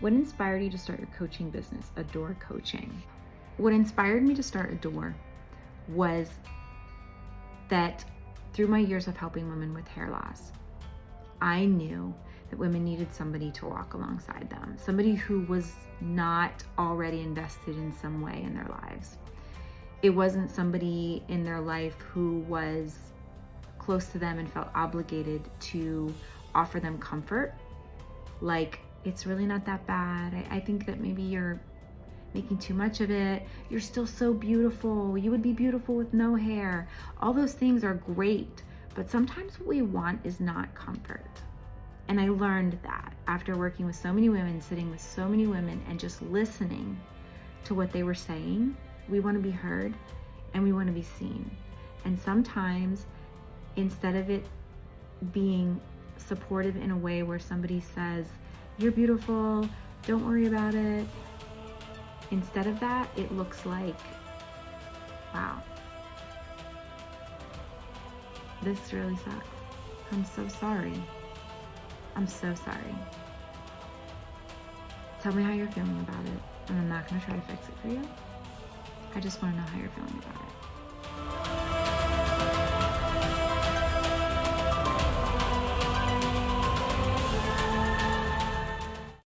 What inspired you to start your coaching business, Adore Coaching? What inspired me to start Adore was that through my years of helping women with hair loss, I knew that women needed somebody to walk alongside them, somebody who was not already invested in some way in their lives. It wasn't somebody in their life who was close to them and felt obligated to offer them comfort. Like, it's really not that bad. I think that maybe you're making too much of it. You're still so beautiful. You would be beautiful with no hair. All those things are great, but sometimes what we want is not comfort. And I learned that after working with so many women, sitting with so many women, and just listening to what they were saying. We want to be heard and we want to be seen. And sometimes, instead of it being supportive in a way where somebody says, "You're beautiful, don't worry about it," instead of that, it looks like, "Wow, this really sucks. I'm so sorry. I'm so sorry. Tell me how you're feeling about it, and I'm not going to try to fix it for you. I just want to know how you're feeling about it."